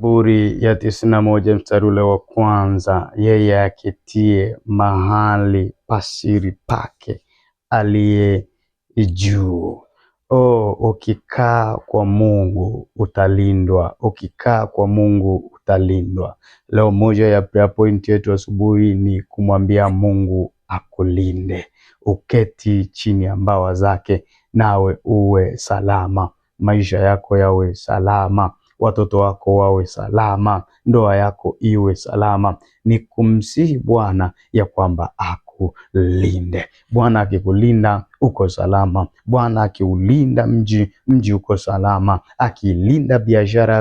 Zaburi ya 91 mstari ule wa kwanza, yeye aketie mahali pasiri pake aliye juu. Ukikaa kwa Mungu utalindwa, ukikaa kwa Mungu utalindwa. Leo moja ya prayer point yetu asubuhi ni kumwambia Mungu akulinde. Uketi chini ya mbawa zake nawe uwe salama, maisha yako yawe salama, watoto wako wawe salama, ndoa yako iwe salama. Ni kumsihi Bwana ya kwamba akulinde. Bwana akikulinda uko salama. Bwana akiulinda mji uko salama. Akilinda biashara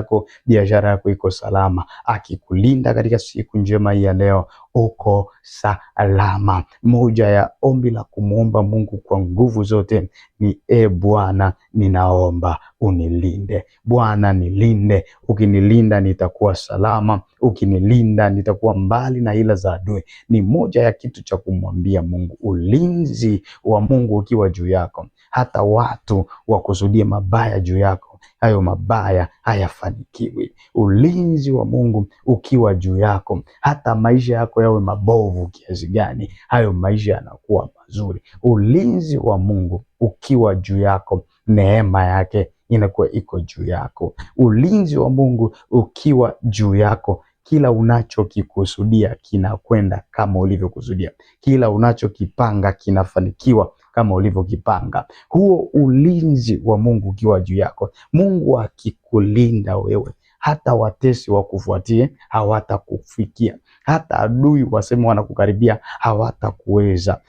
yako iko salama. Akikulinda katika siku njema hii ya leo uko salama. Moja ya ombi la kumuomba Mungu kwa nguvu zote ni Bwana, ninaomba unilinde. Bwana nilinde. Ukinilinda nitakuwa salama. Ukinilinda nitakuwa mbali na hila za adui. Ni moja ya kitu cha kumwambia Mungu. Ulinzi wa Mungu ukiwa juu yako, hata watu wakusudie mabaya juu yako, hayo mabaya hayafanikiwi. Ulinzi wa Mungu ukiwa juu yako, hata maisha yako yawe mabovu kiasi gani, hayo maisha yanakuwa mazuri. Ulinzi wa Mungu ukiwa juu yako, neema yake inakuwa iko juu yako. Ulinzi wa Mungu ukiwa juu yako, kila unachokikusudia kinakwenda kama ulivyokusudia. Kila unachokipanga kinafanikiwa kama ulivyokipanga. Huo ulinzi wa Mungu ukiwa juu yako, Mungu akikulinda wewe, hata watesi wakufuatie hawatakufikia. Hata adui waseme wanakukaribia hawatakuweza.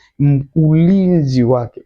Ulinzi wake,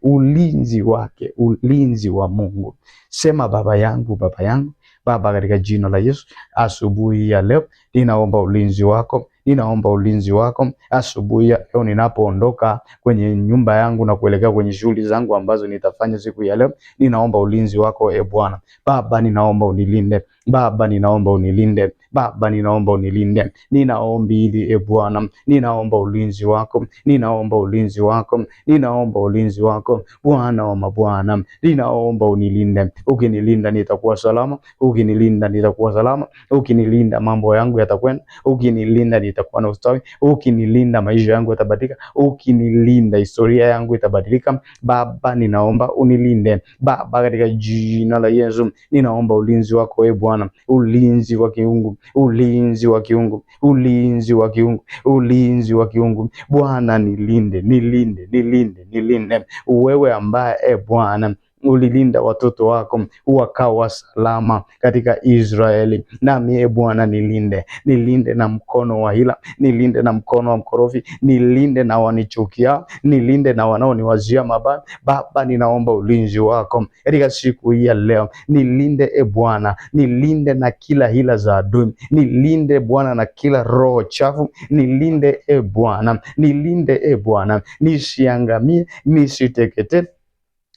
ulinzi wa Mungu. Sema, Baba yangu, Baba yangu. Baba, katika jina la Yesu, asubuhi ya leo ninaomba ulinzi wako. Ninaomba ulinzi wako asubuhi ya leo ninapoondoka kwenye nyumba yangu na kuelekea kwenye shughuli zangu ambazo nitafanya siku ya leo. Ninaomba ulinzi wako Bwana. Baba, ninaomba unilinde. Baba, ninaomba unilinde. Baba, ninaomba unilinde. Ninaomba ili Bwana, ninaomba ulinzi wako. Ninaomba ulinzi wako. Ninaomba ulinzi wako. Bwana wa mabwana, ninaomba unilinde. Ukinilinda nitakuwa salama. Ukinilinda nitakuwa salama. Ukinilinda mambo yangu yatakwenda. Ukinilinda nitakuwa na ustawi. Ukinilinda maisha yangu yatabadilika. Ukinilinda historia yangu itabadilika. Baba, ninaomba unilinde. Baba, katika jina la Yesu ninaomba ulinzi wako Bwana. Ulinzi wa kiungu, ulinzi wa kiungu, ulinzi wa kiungu, ulinzi wa kiungu. Bwana nilinde, nilinde, nilinde, nilinde. Wewe ambaye Bwana ulilinda watoto wako wakawa salama katika Israeli, nami Bwana nilinde. Nilinde na mkono wa hila, nilinde na mkono wa mkorofi, nilinde na wanichukia, nilinde na wanaoniwazia mabaya. Baba, ninaomba ulinzi wako katika siku hii ya leo. Nilinde Bwana, nilinde na kila hila za adui. Nilinde Bwana na kila roho chafu. Nilinde Bwana, nilinde Bwana, nisiangamie, nisiteketee.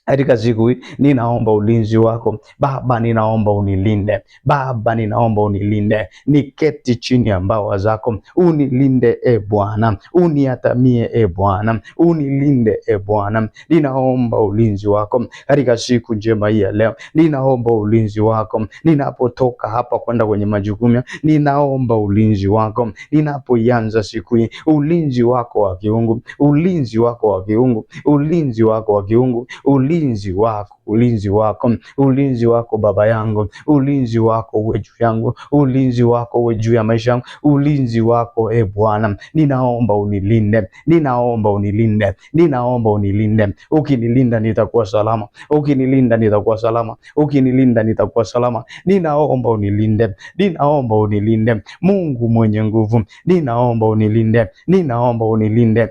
Katika siku hii ninaomba ulinzi wako Baba, ninaomba unilinde Baba, ninaomba unilinde. Niketi chini ya mbawa zako, unilinde Bwana, uniatamie Bwana, unilinde Bwana. Ninaomba ulinzi wako katika siku njema hii ya leo. Ninaomba ulinzi wako ninapotoka hapa kwenda kwenye majukumu. Ninaomba ulinzi wako ninapoianza siku hii. Ulinzi wako wa kiungu, ulinzi wako wa kiungu, ulinzi wako wa kiungu, ulinzi wako, ulinzi wako, ulinzi wako Baba yangu, ulinzi wako uwe juu yangu, ulinzi wako uwe juu ya maisha yangu, ulinzi wako Bwana. Ninaomba unilinde, ninaomba unilinde, ninaomba unilinde. Ukinilinda nitakuwa salama, ukinilinda nitakuwa salama, ukinilinda nitakuwa salama. Ninaomba unilinde, ninaomba unilinde. Mungu mwenye nguvu, ninaomba unilinde, ninaomba unilinde,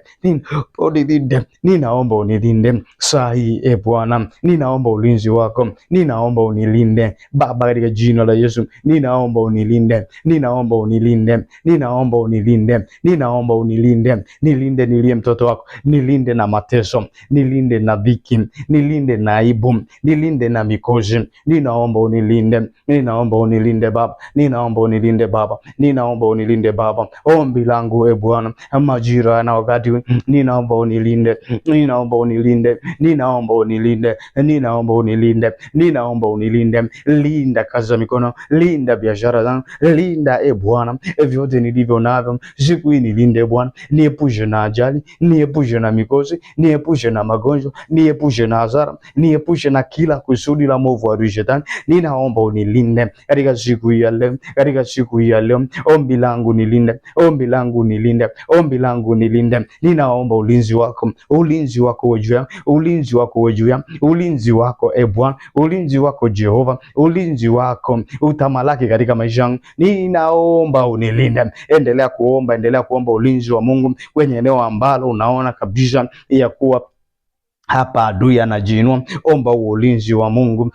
ninaomba unilinde saa hii Bwana. Ninaomba ulinzi wako, ninaomba unilinde Baba, katika jina la Yesu. Ninaomba unilinde, ninaomba unilinde, ninaomba unilinde, ninaomba unilinde. Nilinde niliye mtoto wako, nilinde na mateso, nilinde na dhiki, nilinde na aibu, nilinde na mikosi. Ninaomba unilinde, ninaomba unilinde Baba, ninaomba unilinde Baba, ninaomba unilinde Baba. Ombi langu Bwana, majira na wakati, ninaomba unilinde, ninaomba unilinde, ninaomba unilinde, ninaomba ninaomba unilinde, ninaomba unilinde. Linda kazi za mikono, linda biashara zangu, linda Bwana vyote nilivyo navyo siku hii, nilinde Bwana, niepushe na ajali, niepushe na mikosi, niepushe na magonjwa, niepushe na hasara, niepushe na kila kusudi la mwovu wa shetani. Ninaomba unilinde katika siku hii ya leo, katika siku hii ya leo. Ombi langu nilinde, ombi langu nilinde, ombi langu nilinde. Ninaomba ulinzi wako, ulinzi wako uwe juu yangu, ulinzi wako uwe juu yangu, ulinzi wako Bwana, ulinzi wako Jehova, ulinzi wako utamalaki katika maisha yangu. Ninaomba unilinde. Endelea kuomba, endelea kuomba ulinzi wa Mungu kwenye eneo ambalo unaona kabisa ya kuwa hapa adui anajiinua. Omba ulinzi wa Mungu.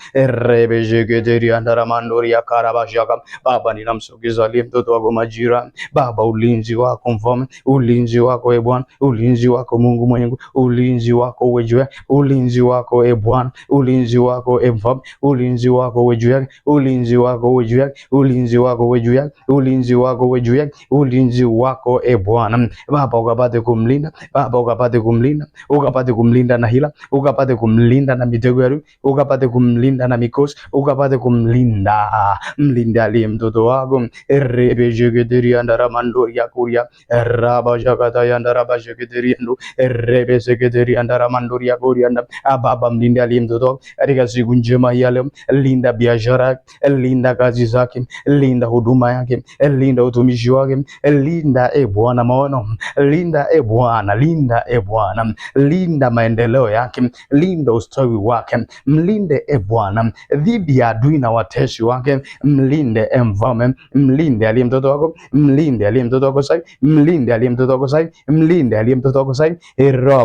Baba, ninamsogeza aliye mtoto wako Majira. Baba, ulinzi wako Mfalme, ulinzi wako Bwana, ulinzi wako Mungu mwenye, ulinzi wako uwe juu yake, ulinzi wako Bwana, ulinzi wako Mfalme, ulinzi wako uwe juu yake, ulinzi wako uwe juu yake, ulinzi wako uwe juu yake, ulinzi wako uwe juu yake, ulinzi wako Bwana. Baba, ukapate kumlinda, Baba, ukapate kumlinda, ukapate kumlinda na ukapate kumlinda na mitego ya adui, ukapate kumlinda na mikosi, ukapate kumlinda. Mlinda aliye mtoto wako. Rebejegederi andara mandori ya kuria, rabajakata yandara bajegederi ndo, rebezegederi andara mandori ya kuria. Baba, mlinda aliye mtoto wako katika siku njema ya leo. Linda biashara, linda kazi zake, linda huduma yake, linda utumishi wake, linda Bwana maono, linda Bwana, linda Bwana, linda maendeleo yake, linda ustawi wake, mlinde Bwana dhidi ya adui na watesi wake, mlinde Mfalme, mlinde aliye mtoto wako, mlinde aliye mtoto wako sai, mlinde aliye mtoto wako sai, mlinde aliye mtoto wako sai.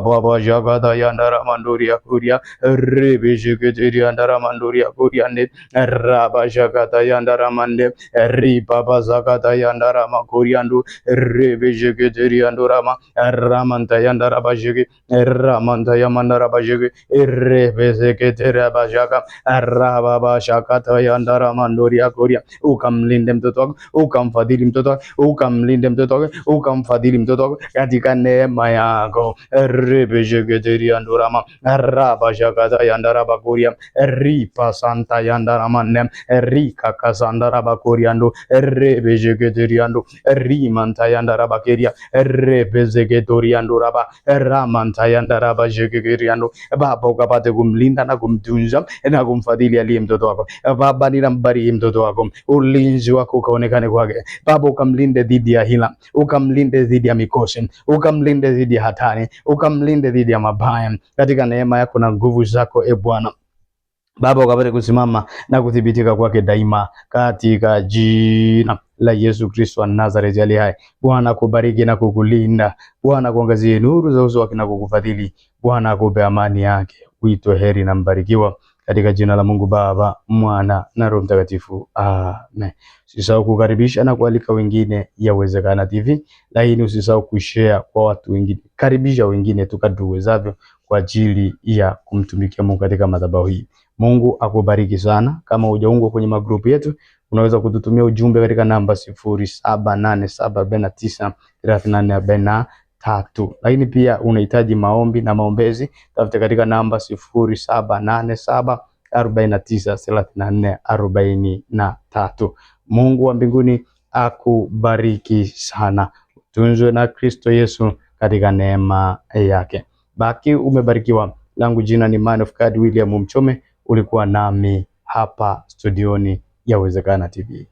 Baba jagada yandara manduri ya kuria, rebejeketeri yandara manduri ya kuria ne, raba jagada yandara mande, ribaba zakata yandara makuriandu, rebejeketeri yandara ma, ramanta yandara bajeke, ramanta yamandara bajeke, rebezeketeri bajaka, rababa shakata yandara manduri ya kuria. Ukamlinde mtoto wako, ukamfadhili mtoto wako, ukamlinde mtoto wako, ukamfadhili mtoto wako katika neema yako. Rebejeketeri yandara ma, raba shakata yandara bakuria, ripa santa yandara mane, rika kasandara bakuriando, rebejeketeri yando, rimanta yandara bakeria, rebezeketori yando raba, ramanta yandara bajeketeri yando. Baba, ukapate kumlinda na kumtunza na kumfadhili aliye mtoto wako. Baba, ninambariki mtoto wako, ulinzi wako ukaonekane kwake. Baba, ukamlinde dhidi ya hila, ukamlinde dhidi ya mikosi, ukamlinde dhidi ya hatari, ukamlinde dhidi ya mabaya katika neema yako na nguvu zako Bwana. Baba, ukapate kusimama na kuthibitika kwake daima katika jina la Yesu Kristo wa Nazareti aliye hai. Bwana kubariki na kukulinda. Bwana kuangazie nuru za uso wake na kukufadhili. Bwana akupe amani yake. Uitwe heri na mbarikiwa katika jina la Mungu Baba, Mwana na Roho Mtakatifu. Amen. Usisahau kukaribisha na kualika wengine Yawezekana TV, lakini usisahau kushare kwa watu wengine. Karibisha wengine tukatuwezavyo kwa ajili ya kumtumikia Mungu katika madhabahu hii. Mungu akubariki sana. Kama hujaungwa kwenye magrupu yetu, unaweza kututumia ujumbe katika namba 0787493843. Lakini pia unahitaji maombi na maombezi, tafuta katika namba 0787493443. Mungu wa mbinguni akubariki sana. Tunzwe na Kristo Yesu katika neema yake. Baki umebarikiwa. Langu jina ni Man of God William Mchome. Ulikuwa nami hapa studioni Yawezekana TV.